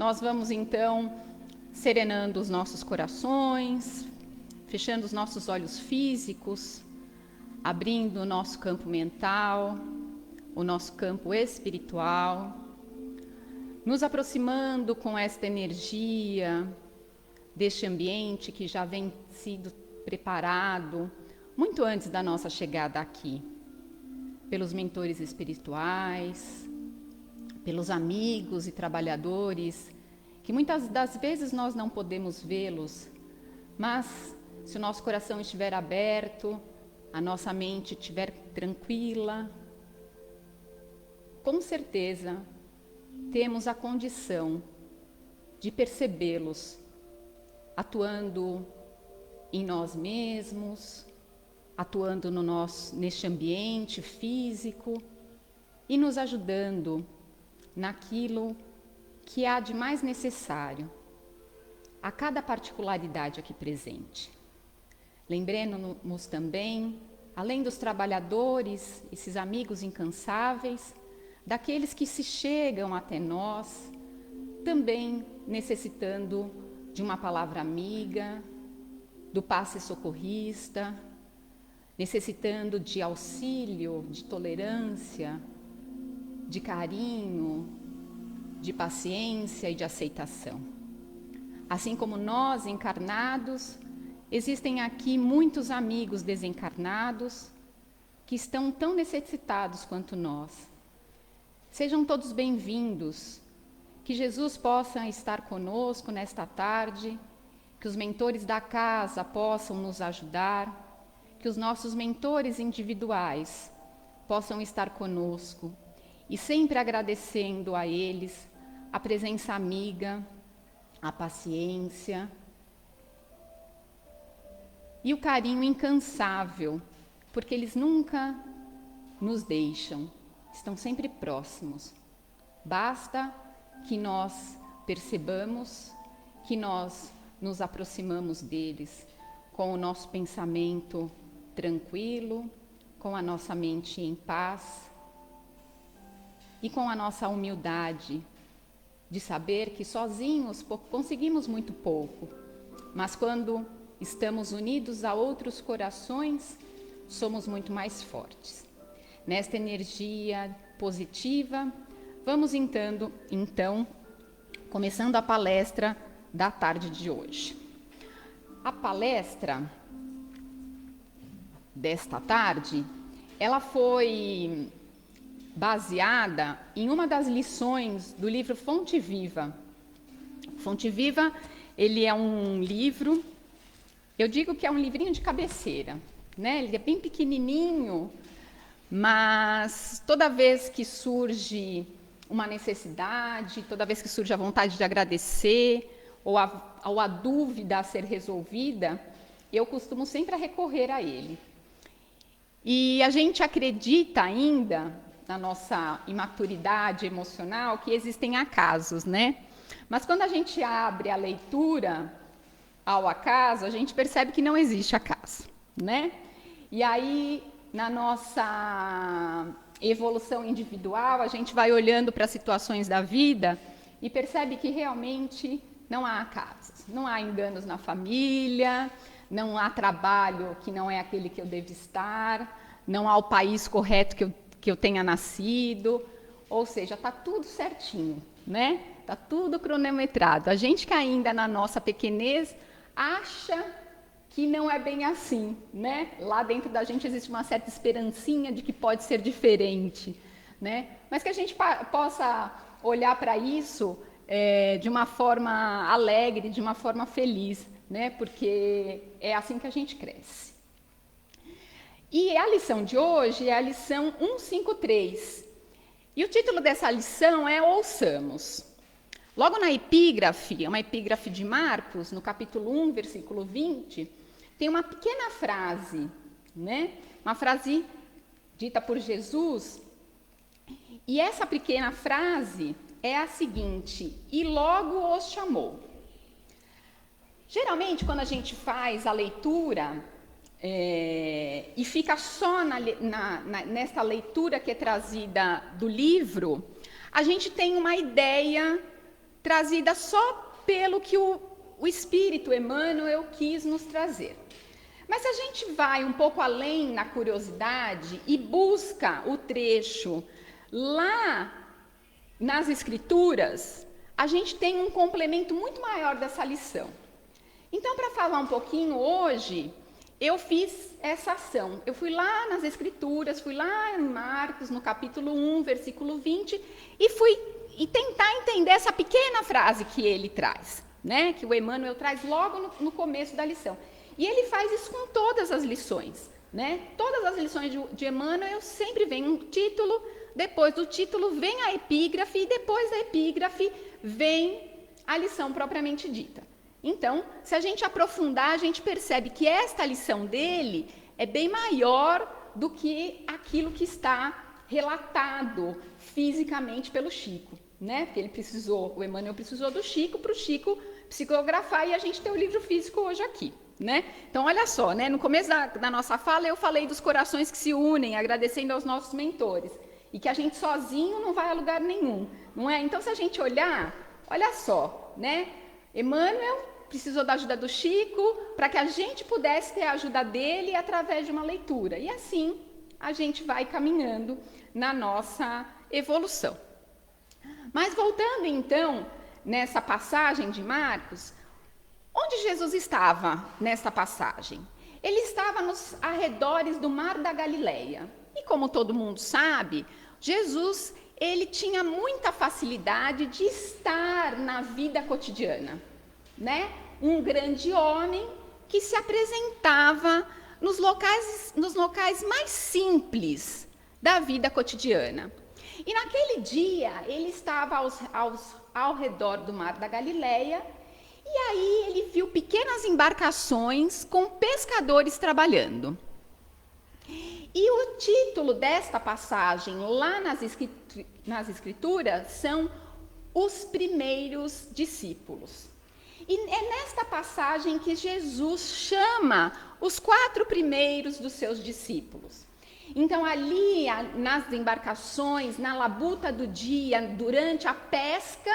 nós vamos então serenando os nossos corações, fechando os nossos olhos físicos, abrindo o nosso campo mental, o nosso campo espiritual, nos aproximando com esta energia deste ambiente que já vem sido preparado muito antes da nossa chegada aqui, pelos mentores espirituais, pelos amigos e trabalhadores, que muitas das vezes nós não podemos vê-los, mas se o nosso coração estiver aberto, a nossa mente estiver tranquila, com certeza temos a condição de percebê-los atuando em nós mesmos, atuando neste ambiente físico e nos ajudando naquilo que há de mais necessário a cada particularidade aqui presente. Lembremos também, além dos trabalhadores, esses amigos incansáveis, daqueles que se chegam até nós, também necessitando de uma palavra amiga, do passe socorrista, necessitando de auxílio, de tolerância, de carinho, de paciência e de aceitação. Assim como nós, encarnados, existem aqui muitos amigos desencarnados que estão tão necessitados quanto nós. Sejam todos bem-vindos, que Jesus possa estar conosco nesta tarde, que os mentores da casa possam nos ajudar, que os nossos mentores individuais possam estar conosco e sempre agradecendo a eles a presença amiga, a paciência e o carinho incansável, porque eles nunca nos deixam, estão sempre próximos. Basta que nós percebamos, que nós nos aproximamos deles com o nosso pensamento tranquilo, com a nossa mente em paz e com a nossa humildade de saber que sozinhos conseguimos muito pouco, mas quando estamos unidos a outros corações, somos muito mais fortes. Nesta energia positiva, vamos então, começando a palestra da tarde de hoje. A palestra desta tarde, ela foi baseada em uma das lições do livro Fonte Viva. Fonte Viva, ele é um livro, eu digo que é um livrinho de cabeceira, né? Ele é bem pequenininho, mas toda vez que surge uma necessidade, toda vez que surge a vontade de agradecer ou a dúvida a ser resolvida, eu costumo sempre recorrer a ele. E a gente acredita ainda, na nossa imaturidade emocional, que existem acasos, né? Mas quando a gente abre a leitura ao acaso, a gente percebe que não existe acaso, né? E aí, na nossa evolução individual, a gente vai olhando para as situações da vida e percebe que realmente não há acasos, não há enganos na família, não há trabalho que não é aquele que eu devo estar, não há o país correto que eu tenha nascido, ou seja, está tudo certinho, né? Está tudo cronometrado. A gente que ainda na nossa pequenez acha que não é bem assim, né? Lá dentro da gente existe uma certa esperancinha de que pode ser diferente, né? Mas que a gente possa olhar para isso de uma forma alegre, de uma forma feliz, né? Porque é assim que a gente cresce. E a lição de hoje é a lição 153. E o título dessa lição é Ouçamos. Logo na epígrafe, uma epígrafe de Marcos, no capítulo 1, versículo 20, tem uma pequena frase, né? Uma frase dita por Jesus. E essa pequena frase é a seguinte: e logo os chamou. Geralmente, quando a gente faz a leitura e fica só nessa leitura que é trazida do livro, a gente tem uma ideia trazida só pelo que o Espírito Emmanuel quis nos trazer. Mas se a gente vai um pouco além na curiosidade e busca o trecho lá nas Escrituras, a gente tem um complemento muito maior dessa lição. Então, para falar um pouquinho hoje, eu fiz essa ação. Eu fui lá nas Escrituras, fui lá em Marcos, no capítulo 1, versículo 20, e fui tentar entender essa pequena frase que ele traz, né? Que o Emmanuel traz logo no começo da lição. E ele faz isso com todas as lições, né? Todas as lições de Emmanuel sempre vem um título, depois do título vem a epígrafe, e depois da epígrafe vem a lição propriamente dita. Então, se a gente aprofundar, a gente percebe que esta lição dele é bem maior do que aquilo que está relatado fisicamente pelo Chico, né? Porque o Emmanuel precisou do Chico para o Chico psicografar, e a gente tem o livro físico hoje aqui, né? Então, olha só, né? No começo da nossa fala, eu falei dos corações que se unem, agradecendo aos nossos mentores, e que a gente sozinho não vai a lugar nenhum, não é? Então, se a gente olhar, olha só, né? Emmanuel precisou da ajuda do Chico para que a gente pudesse ter a ajuda dele através de uma leitura. E assim a gente vai caminhando na nossa evolução. Mas voltando então nessa passagem de Marcos, onde Jesus estava nessa passagem? Ele estava nos arredores do Mar da Galileia. E como todo mundo sabe, Jesus, ele tinha muita facilidade de estar na vida cotidiana, né? Um grande homem que se apresentava nos locais mais simples da vida cotidiana. E naquele dia, ele estava ao redor do Mar da Galileia, e aí ele viu pequenas embarcações com pescadores trabalhando. E o título desta passagem lá nas Escrituras são Os Primeiros Discípulos. E é nesta passagem que Jesus chama os 4 primeiros dos seus discípulos. Então, ali nas embarcações, na labuta do dia, durante a pesca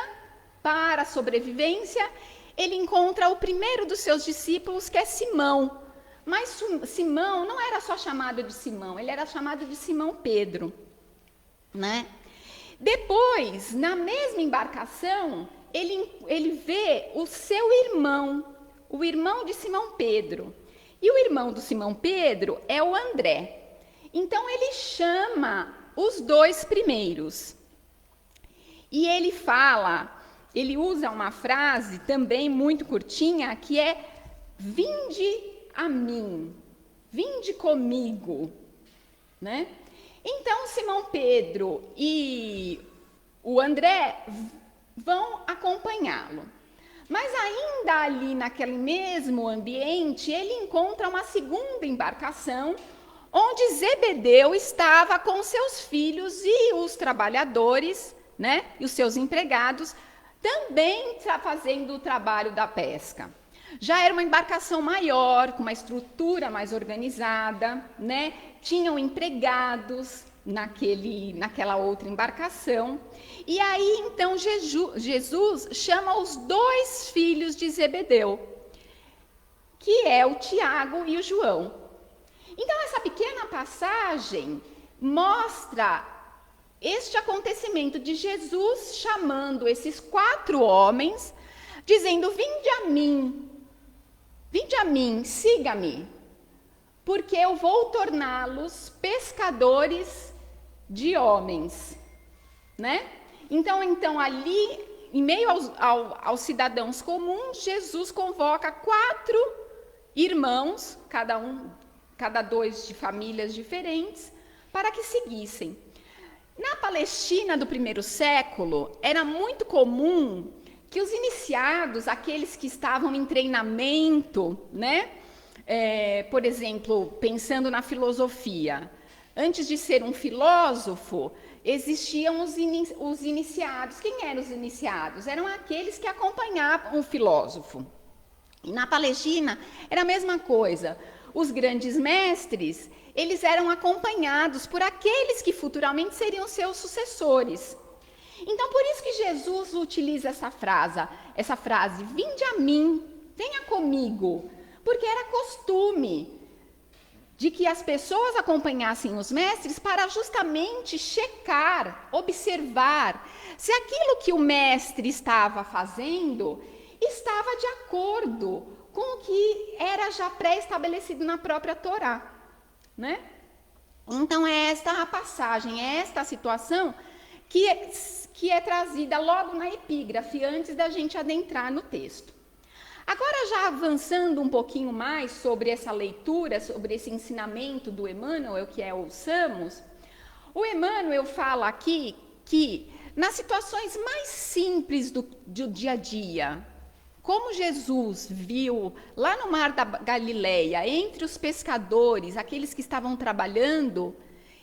para a sobrevivência, ele encontra o primeiro dos seus discípulos, que é Simão. Mas Simão não era só chamado de Simão, ele era chamado de Simão Pedro, né? Depois, na mesma embarcação, ele vê o seu irmão, o irmão de Simão Pedro. E o irmão do Simão Pedro é o André. Então, ele chama os 2 primeiros. E ele usa uma frase também muito curtinha, que é: vinde a mim, vinde comigo, né? Então, Simão Pedro e o André vão acompanhá-lo. Mas ainda ali naquele mesmo ambiente, ele encontra uma segunda embarcação, onde Zebedeu estava com seus filhos e os trabalhadores, né, e os seus empregados, também fazendo o trabalho da pesca. Já era uma embarcação maior, com uma estrutura mais organizada, né? Tinham empregados naquela outra embarcação. E aí, então, Jesus chama os 2 filhos de Zebedeu, que é o Tiago e o João. Então, essa pequena passagem mostra este acontecimento de Jesus chamando esses 4 homens, dizendo: vinde a mim, siga-me, porque eu vou torná-los pescadores de homens, né? Então ali, em meio aos cidadãos comuns, Jesus convoca 4 irmãos, cada 2 de famílias diferentes, para que seguissem. Na Palestina do primeiro século, era muito comum que os iniciados, aqueles que estavam em treinamento, né? Por exemplo, pensando na filosofia, antes de ser um filósofo, existiam os iniciados. Quem eram os iniciados? Eram aqueles que acompanhavam o filósofo. E na Palestina era a mesma coisa. Os grandes mestres, eles eram acompanhados por aqueles que futuramente seriam seus sucessores. Então, por isso que Jesus utiliza essa frase, vinde a mim, venha comigo, porque era costume de que as pessoas acompanhassem os mestres para justamente checar, observar se aquilo que o mestre estava fazendo estava de acordo com o que era já pré-estabelecido na própria Torá, né? Então é esta a passagem, é esta a situação que é trazida logo na epígrafe, antes da gente adentrar no texto. Agora, já avançando um pouquinho mais sobre essa leitura, sobre esse ensinamento do Emmanuel, que é ouçamos, o Emmanuel fala aqui que nas situações mais simples do dia a dia, como Jesus viu lá no mar da Galileia, entre os pescadores, aqueles que estavam trabalhando,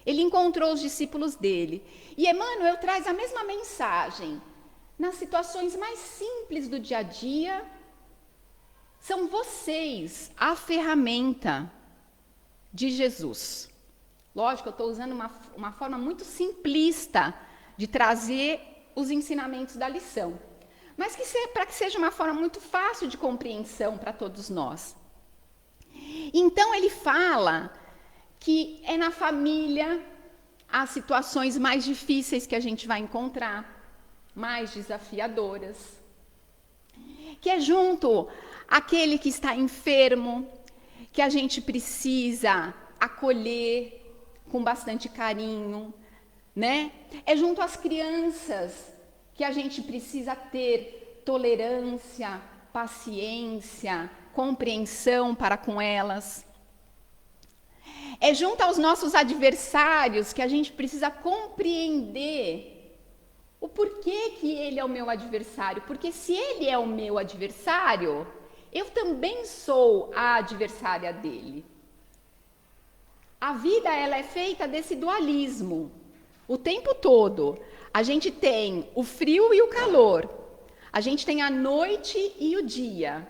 ele encontrou os discípulos dele. E Emmanuel traz a mesma mensagem. Nas situações mais simples do dia a dia, são vocês a ferramenta de Jesus. Lógico, eu estou usando uma forma muito simplista de trazer os ensinamentos da lição, mas para que seja uma forma muito fácil de compreensão para todos nós. Então, ele fala que é na família as situações mais difíceis que a gente vai encontrar, mais desafiadoras, que é junto àquele que está enfermo, que a gente precisa acolher com bastante carinho, né? É junto às crianças que a gente precisa ter tolerância, paciência, compreensão para com elas. É junto aos nossos adversários que a gente precisa compreender o porquê que ele é o meu adversário. Porque se ele é o meu adversário, eu também sou a adversária dele. A vida, ela é feita desse dualismo. O tempo todo, a gente tem o frio e o calor. A gente tem a noite e o dia.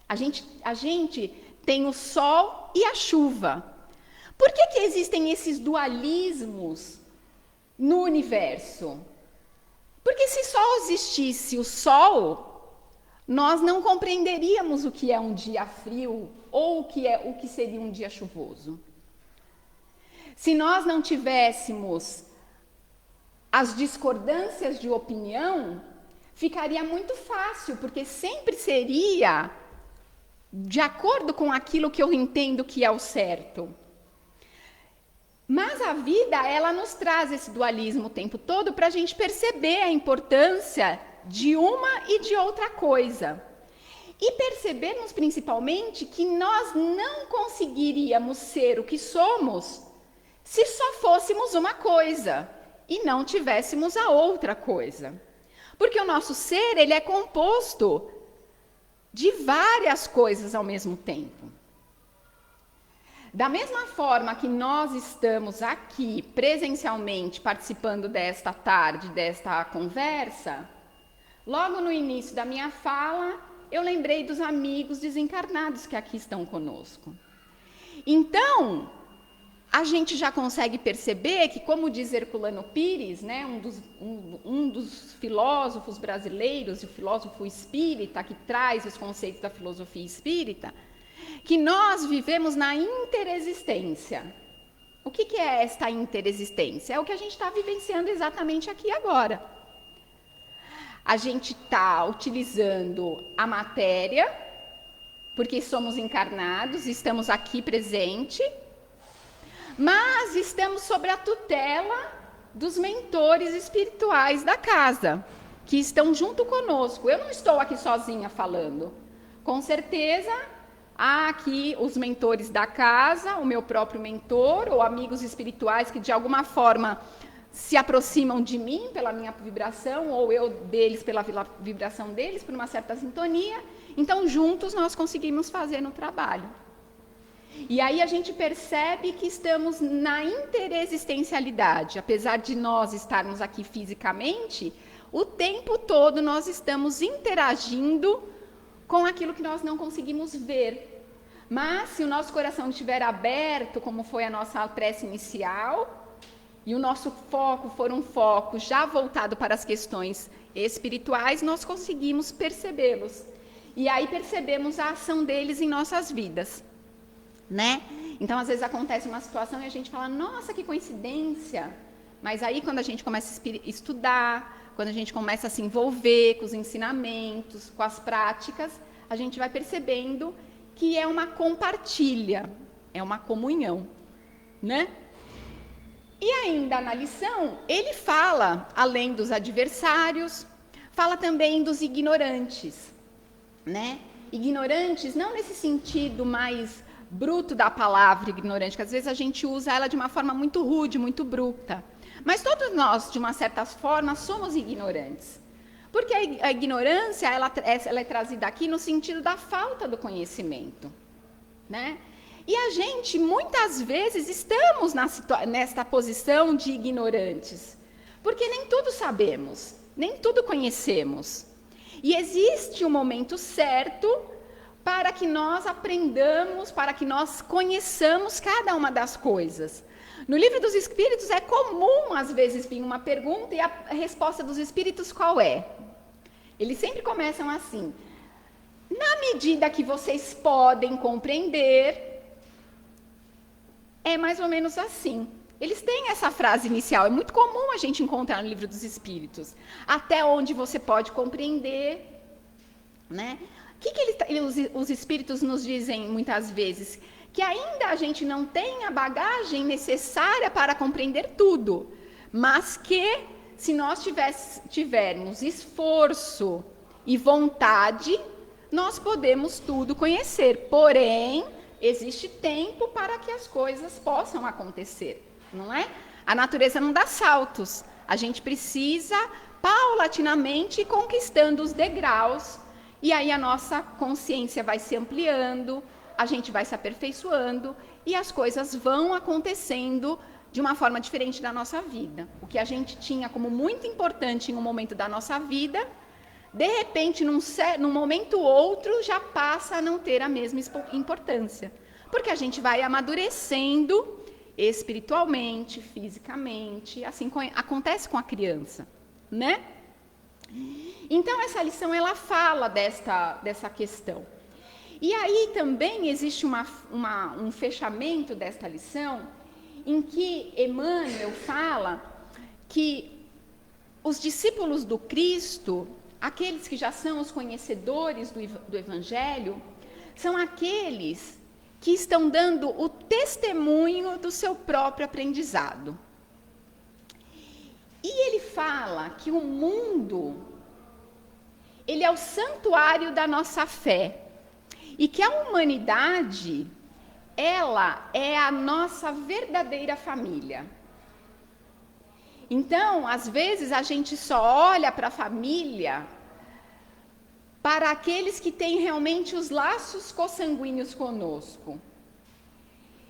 A gente tem o sol e a chuva. Por que existem esses dualismos no universo? Porque se só existisse o sol, nós não compreenderíamos o que é um dia frio ou o que seria um dia chuvoso. Se nós não tivéssemos as discordâncias de opinião, ficaria muito fácil, porque sempre seria de acordo com aquilo que eu entendo que é o certo. Mas a vida, ela nos traz esse dualismo o tempo todo para a gente perceber a importância de uma e de outra coisa. E percebermos principalmente que nós não conseguiríamos ser o que somos se só fôssemos uma coisa e não tivéssemos a outra coisa. Porque o nosso ser, ele é composto de várias coisas ao mesmo tempo. Da mesma forma que nós estamos aqui presencialmente participando desta tarde, desta conversa, logo no início da minha fala, eu lembrei dos amigos desencarnados que aqui estão conosco. Então, a gente já consegue perceber que, como diz Herculano Pires, né, um dos filósofos brasileiros, e o filósofo espírita, que traz os conceitos da filosofia espírita, que nós vivemos na interexistência. O que é esta interexistência? É o que a gente está vivenciando exatamente aqui agora. A gente está utilizando a matéria, porque somos encarnados, estamos aqui presente, mas estamos sob a tutela dos mentores espirituais da casa, que estão junto conosco. Eu não estou aqui sozinha falando. Com certeza, há aqui os mentores da casa, o meu próprio mentor, ou amigos espirituais que de alguma forma se aproximam de mim pela minha vibração, ou eu deles pela vibração deles, por uma certa sintonia. Então, juntos nós conseguimos fazer no trabalho. E aí a gente percebe que estamos na interexistencialidade. Apesar de nós estarmos aqui fisicamente, o tempo todo nós estamos interagindo com aquilo que nós não conseguimos ver. Mas se o nosso coração estiver aberto, como foi a nossa prece inicial, e o nosso foco for um foco já voltado para as questões espirituais, nós conseguimos percebê-los. E aí percebemos a ação deles em nossas vidas, né? Então, às vezes acontece uma situação e a gente fala, nossa, que coincidência. Mas aí, quando a gente começa a estudar, quando a gente começa a se envolver com os ensinamentos, com as práticas, a gente vai percebendo que é uma compartilha, é uma comunhão, né? E ainda na lição, ele fala, além dos adversários, fala também dos ignorantes, né? Ignorantes, não nesse sentido mais bruto da palavra ignorante, que às vezes a gente usa ela de uma forma muito rude, muito bruta. Mas todos nós, de uma certa forma, somos ignorantes. Porque a ignorância, ela é trazida aqui no sentido da falta do conhecimento, né? E a gente, muitas vezes, estamos nesta posição de ignorantes, porque nem tudo sabemos, nem tudo conhecemos. E existe um momento certo para que nós aprendamos, para que nós conheçamos cada uma das coisas. No Livro dos Espíritos é comum, às vezes, vir uma pergunta e a resposta dos Espíritos qual é? Eles sempre começam assim, na medida que vocês podem compreender, é mais ou menos assim. Eles têm essa frase inicial, é muito comum a gente encontrar no Livro dos Espíritos. Até onde você pode compreender, né? O que os Espíritos nos dizem muitas vezes? Que ainda a gente não tem a bagagem necessária para compreender tudo, mas que se nós tivermos esforço e vontade, nós podemos tudo conhecer. Porém, existe tempo para que as coisas possam acontecer, não é? A natureza não dá saltos. A gente precisa, paulatinamente, ir conquistando os degraus, e aí a nossa consciência vai se ampliando, a gente vai se aperfeiçoando, e as coisas vão acontecendo de uma forma diferente da nossa vida. O que a gente tinha como muito importante em um momento da nossa vida, de repente, num momento ou outro, já passa a não ter a mesma importância. Porque a gente vai amadurecendo espiritualmente, fisicamente, assim acontece com a criança, né? Então, essa lição, ela fala dessa questão. E aí também existe um fechamento desta lição, em que Emmanuel fala que os discípulos do Cristo, aqueles que já são os conhecedores do Evangelho, são aqueles que estão dando o testemunho do seu próprio aprendizado. E ele fala que o mundo, ele é o santuário da nossa fé, e que a humanidade, ela é a nossa verdadeira família. Então, às vezes, a gente só olha para a família para aqueles que têm realmente os laços consanguíneos conosco.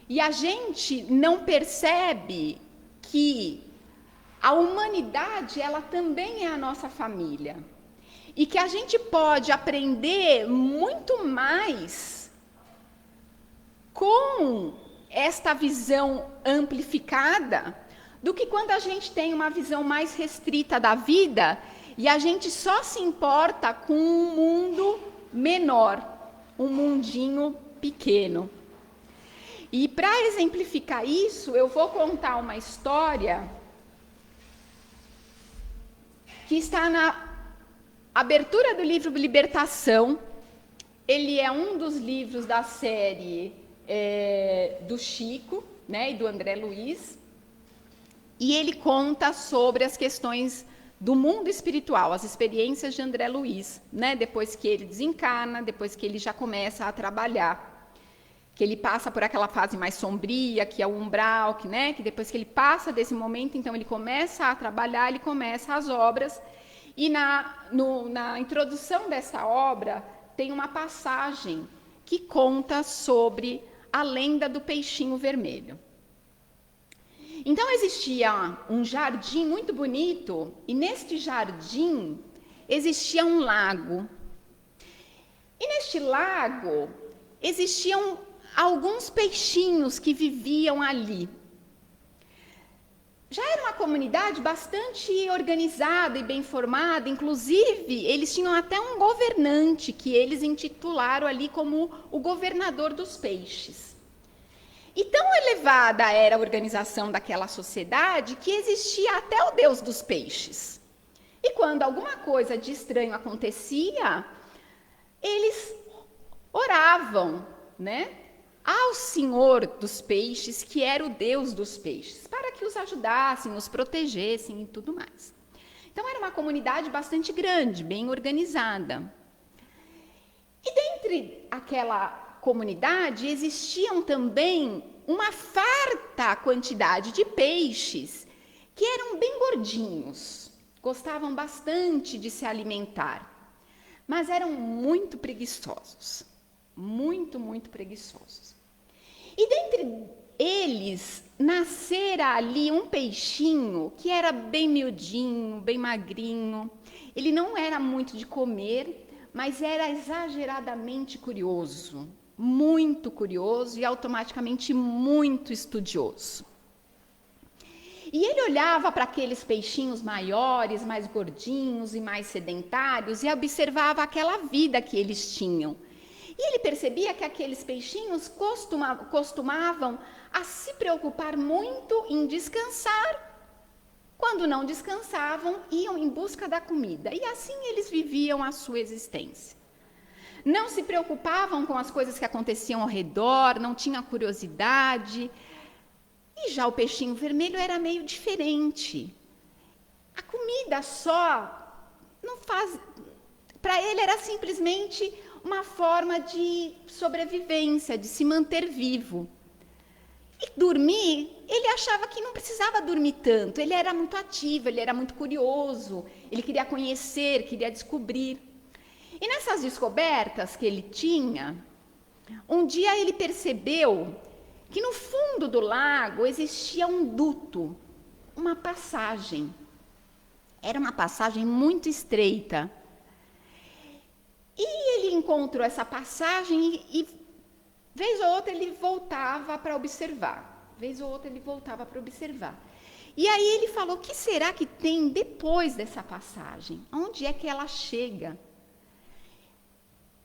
E a gente não percebe que a humanidade, ela também é a nossa família. E que a gente pode aprender muito mais com esta visão amplificada do que quando a gente tem uma visão mais restrita da vida e a gente só se importa com um mundo menor, um mundinho pequeno. E para exemplificar isso, eu vou contar uma história que está na abertura do livro Libertação. Ele é um dos livros da série do Chico, né, e do André Luiz. E ele conta sobre as questões do mundo espiritual, as experiências de André Luiz, né, depois que ele desencarna, depois que ele já começa a trabalhar, que ele passa por aquela fase mais sombria, que é o umbral, que depois que ele passa desse momento, então ele começa a trabalhar, ele começa as obras, e na introdução dessa obra tem uma passagem que conta sobre a lenda do peixinho vermelho. Então, existia um jardim muito bonito, e neste jardim existia um lago. E neste lago existiam alguns peixinhos que viviam ali. já era uma comunidade bastante organizada e bem formada, inclusive eles tinham até um governante que eles intitularam ali como o governador dos peixes. E tão elevada era a organização daquela sociedade que existia até o deus dos peixes. E quando alguma coisa de estranho acontecia, eles oravam, né, ao Senhor dos peixes, que era o Deus dos peixes, para que os ajudassem, os protegessem e tudo mais. Então, era uma comunidade bastante grande, bem organizada. E dentre aquela comunidade existiam também uma farta quantidade de peixes que eram bem gordinhos, gostavam bastante de se alimentar, mas eram muito preguiçosos, muito preguiçosos. E dentre eles nascera ali um peixinho que era bem miudinho, bem magrinho. Ele não era muito de comer, mas era exageradamente curioso, muito curioso e automaticamente muito estudioso. E ele olhava para aqueles peixinhos maiores, mais gordinhos e mais sedentários e observava aquela vida que eles tinham. E ele percebia que aqueles peixinhos costumavam a se preocupar muito em descansar. Quando não descansavam, iam em busca da comida. E assim eles viviam a sua existência. Não se preocupavam com as coisas que aconteciam ao redor, não tinham curiosidade. E já o peixinho vermelho era meio diferente. A comida só não faz... Para ele era simplesmente uma forma de sobrevivência, de se manter vivo. E dormir, ele achava que não precisava dormir tanto. Ele era muito ativo, ele era muito curioso, ele queria conhecer, queria descobrir. E nessas descobertas que ele tinha, um dia ele percebeu que no fundo do lago existia um duto, uma passagem. Era uma passagem muito estreita. E ele encontrou essa passagem e vez ou outra ele voltava para observar. E aí ele falou: o que será que tem depois dessa passagem? Onde é que ela chega?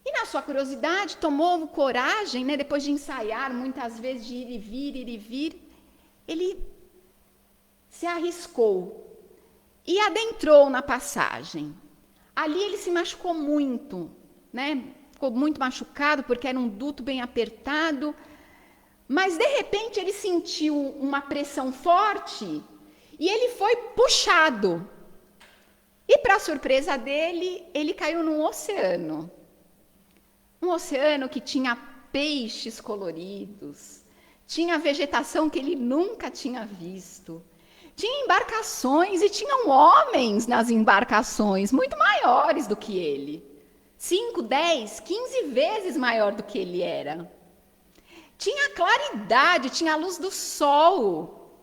E na sua curiosidade, tomou coragem, né, depois de ensaiar muitas vezes, de ir e vir, ele se arriscou e adentrou na passagem. Ali ele se machucou muito, né? Ficou muito machucado porque era um duto bem apertado, mas de repente ele sentiu uma pressão forte e ele foi puxado. E para surpresa dele, ele caiu num oceano. Um oceano que tinha peixes coloridos, tinha vegetação que ele nunca tinha visto, tinha embarcações e tinham homens nas embarcações, muito maiores do que ele. 5, 10, 15 vezes maior do que ele era. Tinha claridade, tinha a luz do sol.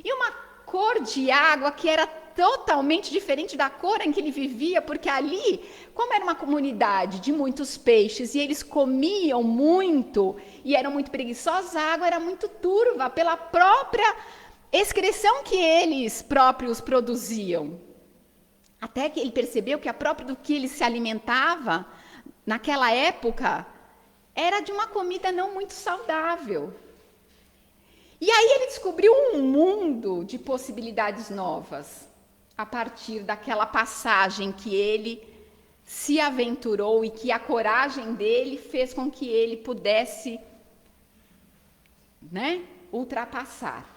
E uma cor de água que era totalmente diferente da cor em que ele vivia, porque ali, como era uma comunidade de muitos peixes e eles comiam muito e eram muito preguiçosos, a água era muito turva pela própria excreção que eles próprios produziam. Até que ele percebeu que a própria do que ele se alimentava, naquela época, era de uma comida não muito saudável. E aí ele descobriu um mundo de possibilidades novas, a partir daquela passagem que ele se aventurou e que a coragem dele fez com que ele pudesse, né, ultrapassar.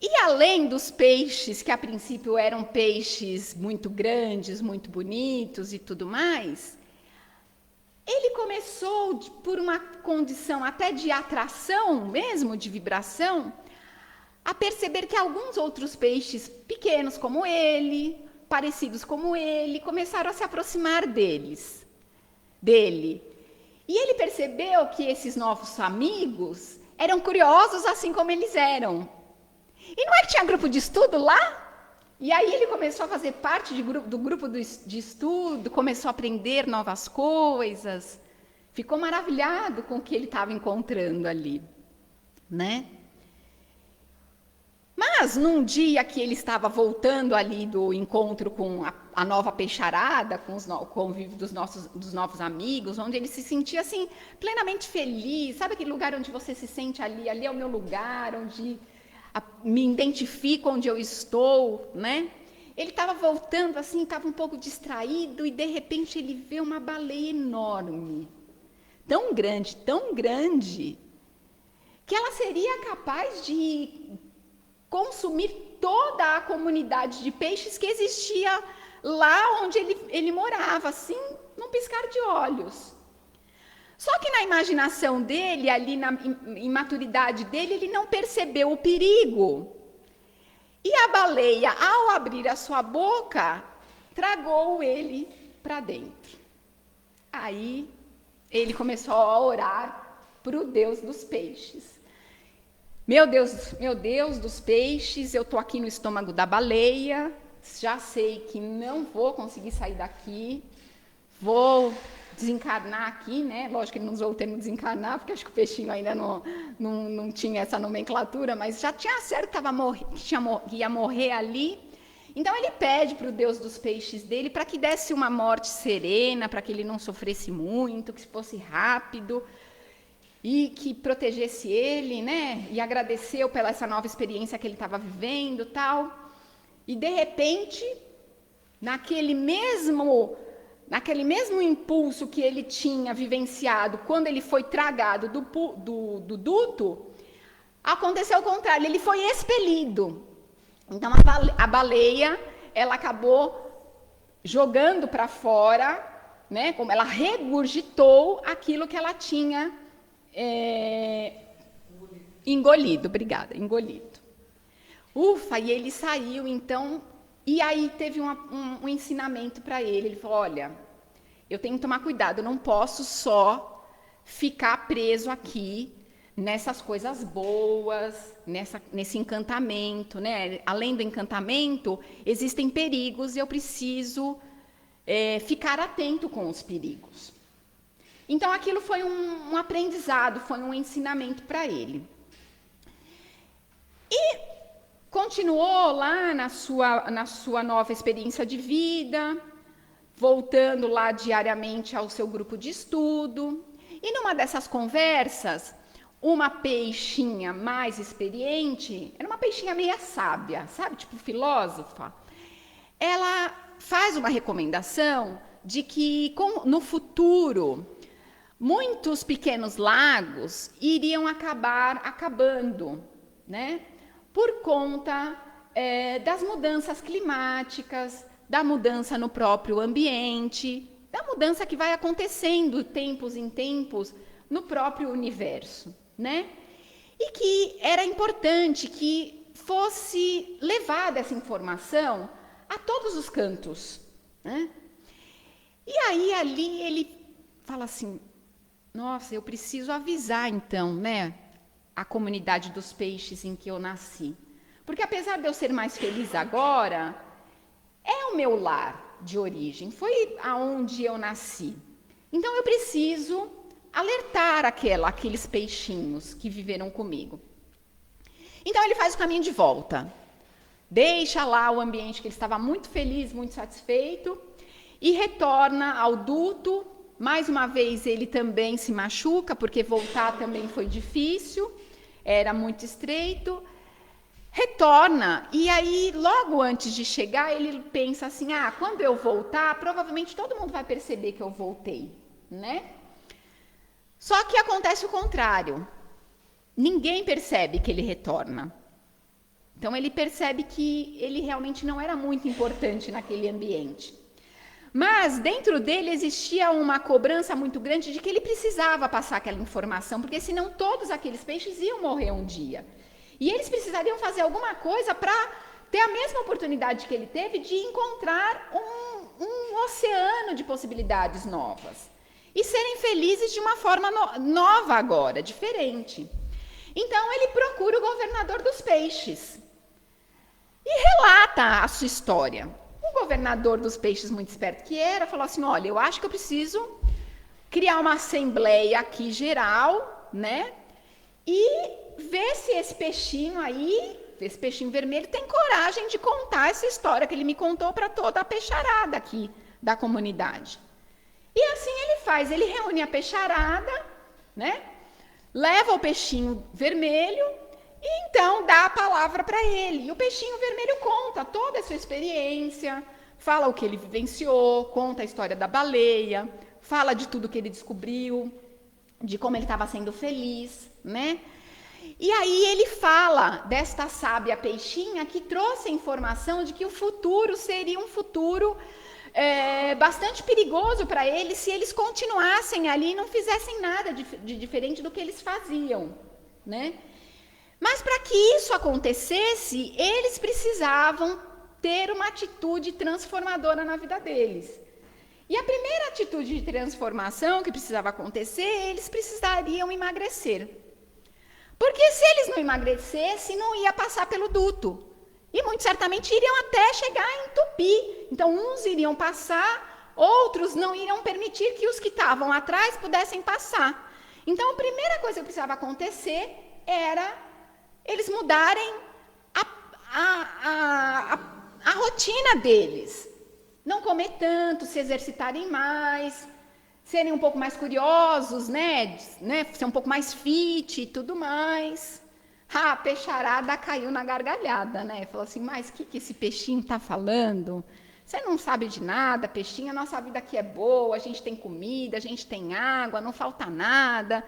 E além dos peixes, que a princípio eram peixes muito grandes, muito bonitos e tudo mais, ele começou, por uma condição até de atração mesmo, de vibração, a perceber que alguns outros peixes pequenos como ele, parecidos como ele, começaram a se aproximar dele. E ele percebeu que esses novos amigos eram curiosos assim como eles eram. E não é que tinha grupo de estudo lá? E aí ele começou a fazer parte do grupo de estudo, começou a aprender novas coisas, ficou maravilhado com o que ele estava encontrando ali, né? Mas, num dia que ele estava voltando ali do encontro com a nova peixarada, com o convívio dos novos amigos, onde ele se sentia, assim, plenamente feliz, sabe aquele lugar onde você se sente ali é o meu lugar, onde me identifico onde eu estou, né? Ele estava voltando, assim, estava um pouco distraído, e de repente ele vê uma baleia enorme, tão grande, que ela seria capaz de consumir toda a comunidade de peixes que existia lá onde ele morava, assim, num piscar de olhos. Só que na imaginação dele, ali na imaturidade dele, ele não percebeu o perigo. E a baleia, ao abrir a sua boca, tragou ele para dentro. Aí ele começou a orar para o Deus dos peixes. Meu Deus dos peixes, eu estou aqui no estômago da baleia, já sei que não vou conseguir sair daqui, vou desencarnar aqui, né? Lógico que ele não usou o termo desencarnar, porque acho que o peixinho ainda não tinha essa nomenclatura, mas já tinha certo que ia morrer ali. Então ele pede para o Deus dos peixes dele para que desse uma morte serena, para que ele não sofresse muito, que fosse rápido, e que protegesse ele, né? E agradeceu pela essa nova experiência que ele estava vivendo, tal. E de repente, naquele mesmo impulso que ele tinha vivenciado quando ele foi tragado do duto, aconteceu o contrário, ele foi expelido. Então a baleia, ela acabou jogando para fora, né? Como ela regurgitou aquilo que ela tinha engolido. Ufa, e ele saiu, então, e aí teve um ensinamento para ele. Ele falou, olha, eu tenho que tomar cuidado, eu não posso só ficar preso aqui nessas coisas boas, nesse encantamento, né? Além do encantamento, existem perigos e eu preciso ficar atento com os perigos. Então, aquilo foi um aprendizado, foi um ensinamento para ele. E continuou lá na sua nova experiência de vida, voltando lá diariamente ao seu grupo de estudo. E numa dessas conversas, uma peixinha mais experiente, era uma peixinha meia sábia, sabe, tipo filósofa, ela faz uma recomendação de que no futuro muitos pequenos lagos iriam acabar acabando, né? Por conta das mudanças climáticas, da mudança no próprio ambiente, da mudança que vai acontecendo tempos em tempos no próprio universo, né? E que era importante que fosse levada essa informação a todos os cantos, né? E aí ali ele fala assim, nossa, eu preciso avisar então, né, a comunidade dos peixes em que eu nasci. Porque apesar de eu ser mais feliz agora, é o meu lar de origem, foi aonde eu nasci. Então eu preciso alertar aqueles peixinhos que viveram comigo. Então ele faz o caminho de volta. Deixa lá o ambiente que ele estava muito feliz, muito satisfeito, e retorna ao duto. Mais uma vez ele também se machuca, porque voltar também foi difícil, era muito estreito. Retorna, e aí logo antes de chegar ele pensa assim, quando eu voltar, provavelmente todo mundo vai perceber que eu voltei, né? Só que acontece o contrário, ninguém percebe que ele retorna. Então ele percebe que ele realmente não era muito importante naquele ambiente. Mas dentro dele existia uma cobrança muito grande de que ele precisava passar aquela informação, porque senão todos aqueles peixes iam morrer um dia. E eles precisariam fazer alguma coisa para ter a mesma oportunidade que ele teve de encontrar um oceano de possibilidades novas. E serem felizes de uma forma nova agora, diferente. Então ele procura o governador dos peixes e relata a sua história. O governador dos peixes, muito esperto que era, falou assim, olha, eu acho que eu preciso criar uma assembleia aqui geral, né? E ver se esse peixinho aí, esse peixinho vermelho tem coragem de contar essa história que ele me contou para toda a peixarada aqui da comunidade. E assim ele faz, ele reúne a peixarada, né? Leva o peixinho vermelho e então dá a palavra para ele. E o peixinho vermelho conta toda a sua experiência, fala o que ele vivenciou, conta a história da baleia, fala de tudo que ele descobriu, de como ele estava sendo feliz, né? E aí ele fala desta sábia peixinha que trouxe a informação de que o futuro seria um futuro bastante perigoso para eles se eles continuassem ali e não fizessem nada de diferente do que eles faziam, né? Mas para que isso acontecesse, eles precisavam ter uma atitude transformadora na vida deles. E a primeira atitude de transformação que precisava acontecer, eles precisariam emagrecer. Porque se eles não emagrecessem, não ia passar pelo duto. E muito certamente iriam até chegar a entupir. Então, uns iriam passar, outros não iriam permitir que os que estavam atrás pudessem passar. Então, a primeira coisa que precisava acontecer era eles mudarem a rotina deles. Não comer tanto, se exercitarem mais, serem um pouco mais curiosos, né? Ser um pouco mais fit e tudo mais. A peixarada caiu na gargalhada, né? Falou assim, mas o que esse peixinho está falando? Você não sabe de nada, peixinho, a nossa vida aqui é boa, a gente tem comida, a gente tem água, não falta nada.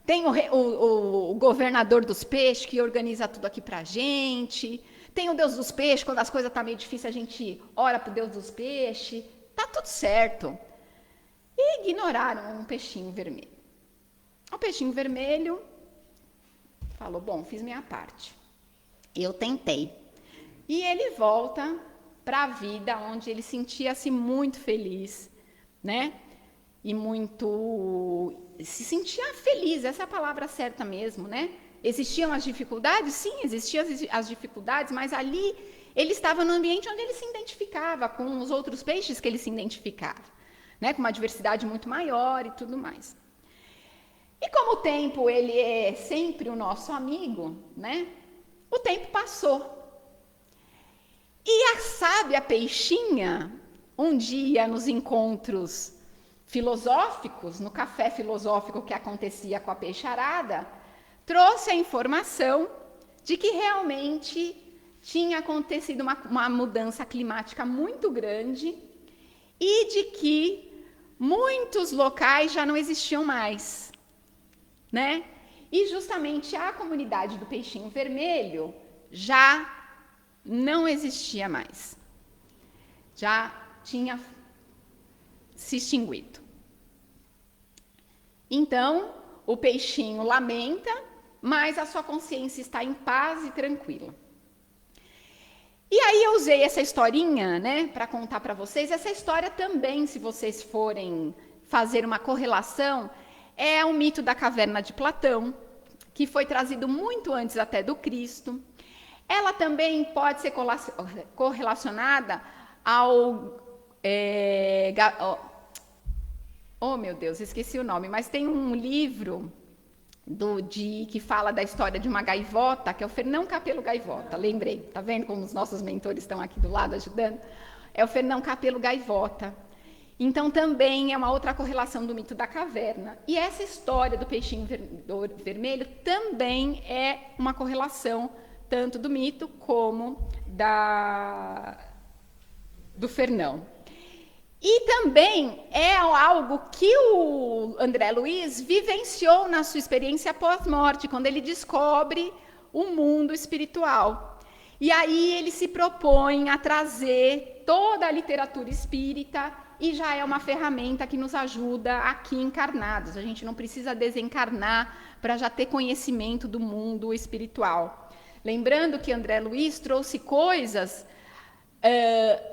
Tem o governador dos peixes que organiza tudo aqui pra gente. Tem o Deus dos peixes, quando as coisas estão meio difíceis, a gente ora pro Deus dos peixes. Tá tudo certo. E ignoraram um peixinho vermelho. O peixinho vermelho falou, bom, fiz minha parte. Eu tentei. E ele volta para a vida onde ele sentia-se muito feliz, né? E muito... se sentia feliz, essa é a palavra certa mesmo, né? Existiam as dificuldades? Sim, existiam as dificuldades, mas ali ele estava no ambiente onde ele se identificava com os outros peixes que ele se identificava, né? Com uma diversidade muito maior e tudo mais. E como o tempo ele é sempre o nosso amigo, né? O tempo passou. E a sábia peixinha, um dia nos encontros filosóficos, no café filosófico que acontecia com a peixarada, trouxe a informação de que realmente tinha acontecido uma mudança climática muito grande e de que muitos locais já não existiam mais, né? E justamente a comunidade do peixinho vermelho já não existia mais. Já tinha se extinguido. Então, o peixinho lamenta, mas a sua consciência está em paz e tranquila. E aí eu usei essa historinha, né, para contar para vocês. Essa história também, se vocês forem fazer uma correlação, é o mito da caverna de Platão, que foi trazido muito antes até do Cristo. Ela também pode ser correlacionada ao... oh, meu Deus, esqueci o nome, mas tem um livro que fala da história de uma gaivota, que é o Fernão Capelo Gaivota, lembrei, tá vendo como os nossos mentores estão aqui do lado ajudando? É o Fernão Capelo Gaivota. Então, também é uma outra correlação do mito da caverna. E essa história do peixinho vermelho também é uma correlação tanto do mito como do Fernão. E também é algo que o André Luiz vivenciou na sua experiência pós-morte, quando ele descobre o mundo espiritual. E aí ele se propõe a trazer toda a literatura espírita e já é uma ferramenta que nos ajuda aqui encarnados. A gente não precisa desencarnar para já ter conhecimento do mundo espiritual. Lembrando que André Luiz trouxe coisas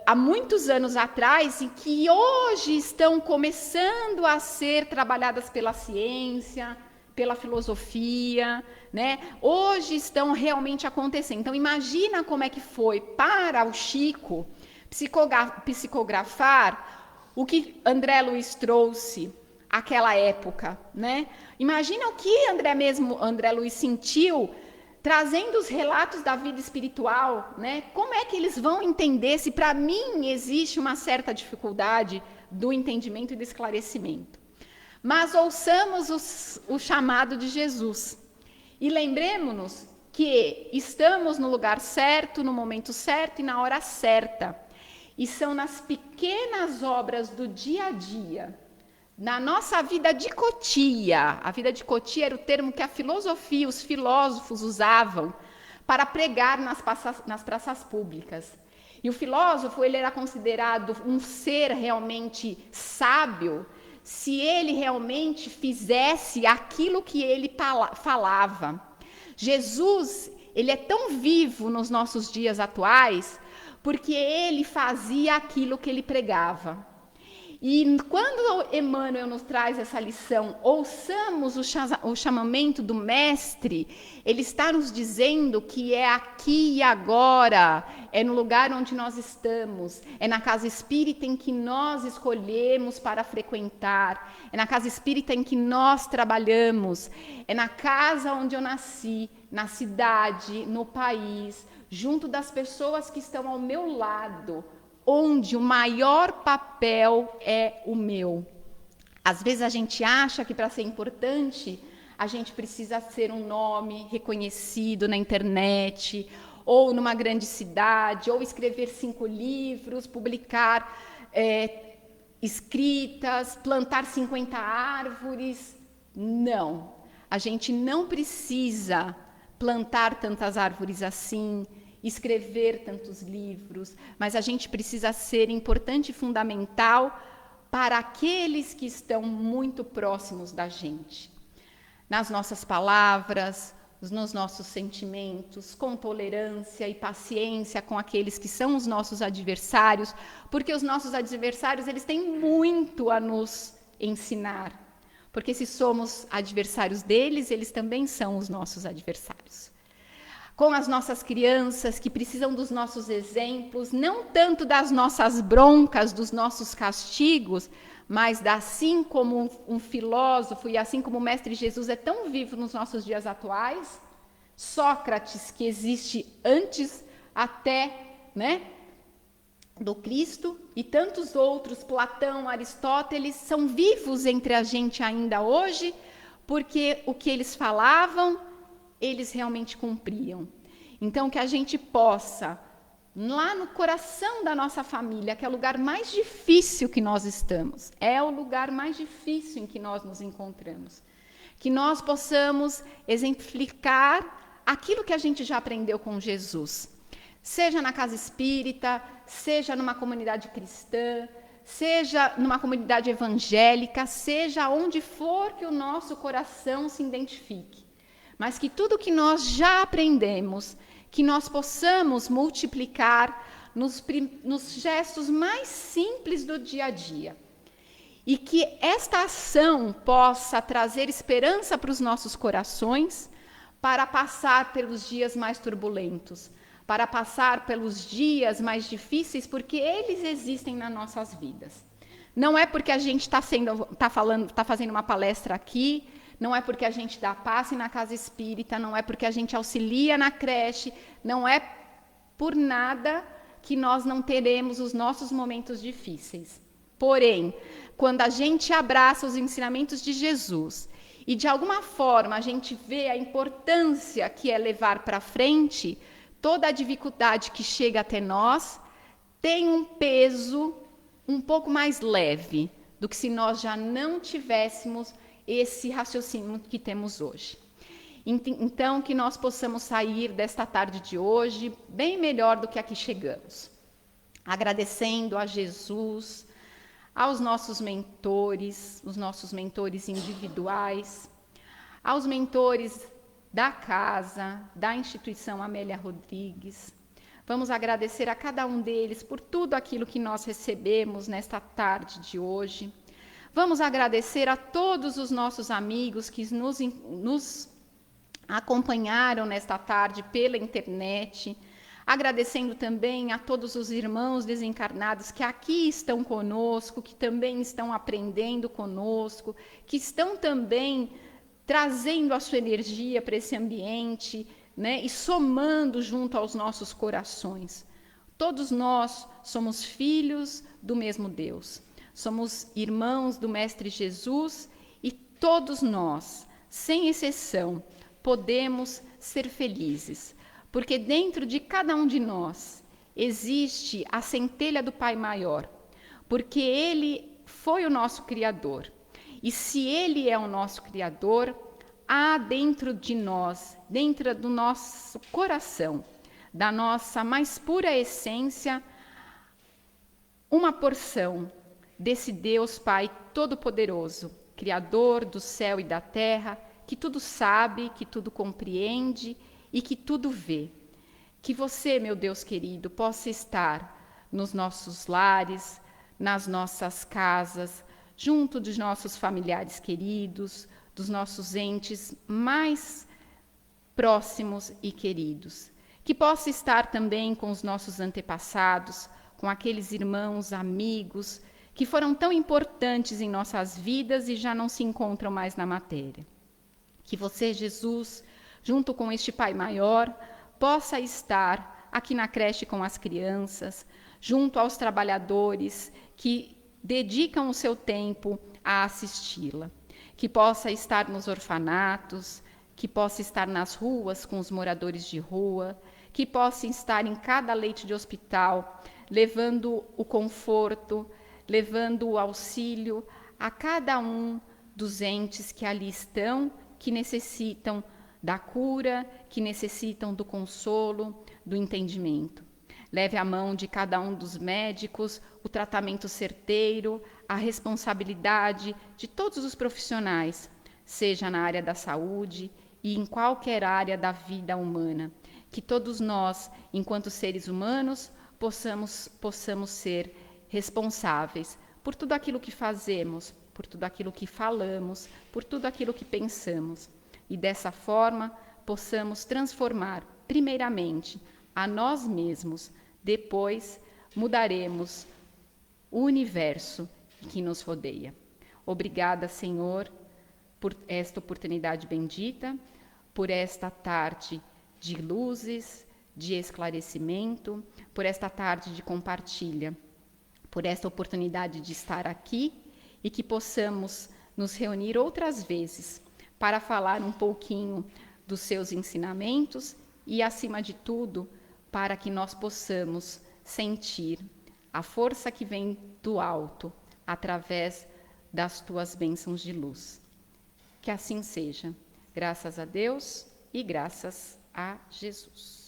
há muitos anos atrás e que hoje estão começando a ser trabalhadas pela ciência, pela filosofia, né? Hoje estão realmente acontecendo. Então, imagina como é que foi para o Chico psicografar o que André Luiz trouxe àquela época, né? Imagina o que André Luiz sentiu trazendo os relatos da vida espiritual, né? Como é que eles vão entender se para mim existe uma certa dificuldade do entendimento e do esclarecimento? Mas ouçamos o chamado de Jesus e lembremos-nos que estamos no lugar certo, no momento certo e na hora certa. E são nas pequenas obras do dia a dia, na nossa vida de cotia. A vida de cotia era o termo que a filosofia, os filósofos usavam para pregar nas praças públicas. E o filósofo, ele era considerado um ser realmente sábio se ele realmente fizesse aquilo que ele falava. Jesus, ele é tão vivo nos nossos dias atuais porque ele fazia aquilo que ele pregava. E quando Emmanuel nos traz essa lição, ouçamos o chamamento do Mestre, ele está nos dizendo que é aqui e agora, é no lugar onde nós estamos, é na casa espírita em que nós escolhemos para frequentar, é na casa espírita em que nós trabalhamos, é na casa onde eu nasci, na cidade, no país, junto das pessoas que estão ao meu lado, onde o maior papel é o meu. Às vezes a gente acha que para ser importante, a gente precisa ser um nome reconhecido na internet, ou numa grande cidade, ou escrever 5 livros, publicar escritas, plantar 50 árvores. Não, a gente não precisa plantar tantas árvores assim, escrever tantos livros, mas a gente precisa ser importante e fundamental para aqueles que estão muito próximos da gente. Nas nossas palavras, nos nossos sentimentos, com tolerância e paciência com aqueles que são os nossos adversários, porque os nossos adversários, eles têm muito a nos ensinar. Porque se somos adversários deles, eles também são os nossos adversários. Com as nossas crianças que precisam dos nossos exemplos, não tanto das nossas broncas, dos nossos castigos, mas assim como um filósofo e assim como o Mestre Jesus é tão vivo nos nossos dias atuais, Sócrates, que existe antes até, né, do Cristo, e tantos outros, Platão, Aristóteles, são vivos entre a gente ainda hoje, porque o que eles falavam, eles realmente cumpriam. Então, que a gente possa, lá no coração da nossa família, que é o lugar mais difícil que nós estamos, é o lugar mais difícil em que nós nos encontramos, que nós possamos exemplificar aquilo que a gente já aprendeu com Jesus, seja na casa espírita, seja numa comunidade cristã, seja numa comunidade evangélica, seja onde for que o nosso coração se identifique. Mas que tudo que nós já aprendemos, que nós possamos multiplicar nos gestos mais simples do dia a dia. E que esta ação possa trazer esperança para os nossos corações, para passar pelos dias mais turbulentos, para passar pelos dias mais difíceis, porque eles existem nas nossas vidas. Não é porque a gente está fazendo uma palestra aqui, não é porque a gente dá passe na casa espírita, não é porque a gente auxilia na creche, não é por nada que nós não teremos os nossos momentos difíceis. Porém, quando a gente abraça os ensinamentos de Jesus e de alguma forma a gente vê a importância que é levar para frente, toda a dificuldade que chega até nós tem um peso um pouco mais leve do que se nós já não tivéssemos esse raciocínio que temos hoje. Então, que nós possamos sair desta tarde de hoje bem melhor do que aqui chegamos. Agradecendo a Jesus, aos nossos mentores, os nossos mentores individuais, aos mentores da casa, da instituição Amélia Rodrigues. Vamos agradecer a cada um deles por tudo aquilo que nós recebemos nesta tarde de hoje. Vamos agradecer a todos os nossos amigos que nos acompanharam nesta tarde pela internet, agradecendo também a todos os irmãos desencarnados que aqui estão conosco, que também estão aprendendo conosco, que estão também trazendo a sua energia para esse ambiente, né, e somando junto aos nossos corações. Todos nós somos filhos do mesmo Deus, somos irmãos do Mestre Jesus e todos nós, sem exceção, podemos ser felizes, porque dentro de cada um de nós existe a centelha do Pai Maior, porque Ele foi o nosso Criador. E se Ele é o nosso Criador, há dentro de nós, dentro do nosso coração, da nossa mais pura essência, uma porção desse Deus Pai Todo-Poderoso, Criador do céu e da terra, que tudo sabe, que tudo compreende e que tudo vê. Que você, meu Deus querido, possa estar nos nossos lares, nas nossas casas, junto dos nossos familiares queridos, dos nossos entes mais próximos e queridos. Que possa estar também com os nossos antepassados, com aqueles irmãos, amigos, que foram tão importantes em nossas vidas e já não se encontram mais na matéria. Que você, Jesus, junto com este Pai Maior, possa estar aqui na creche com as crianças, junto aos trabalhadores que dedicam o seu tempo a assisti-la. Que possa estar nos orfanatos, que possa estar nas ruas com os moradores de rua, que possa estar em cada leito de hospital, levando o conforto, levando o auxílio a cada um dos entes que ali estão, que necessitam da cura, que necessitam do consolo, do entendimento. Leve à mão de cada um dos médicos o tratamento certeiro, a responsabilidade de todos os profissionais, seja na área da saúde e em qualquer área da vida humana. Que todos nós, enquanto seres humanos, possamos ser responsáveis por tudo aquilo que fazemos, por tudo aquilo que falamos, por tudo aquilo que pensamos. E dessa forma, possamos transformar, primeiramente, a nós mesmos, depois mudaremos o universo que nos rodeia. Obrigada, Senhor, por esta oportunidade bendita, por esta tarde de luzes, de esclarecimento, por esta tarde de compartilha, por esta oportunidade de estar aqui e que possamos nos reunir outras vezes para falar um pouquinho dos seus ensinamentos e, acima de tudo, para que nós possamos sentir a força que vem do alto através das tuas bênçãos de luz. Que assim seja. Graças a Deus e graças a Jesus.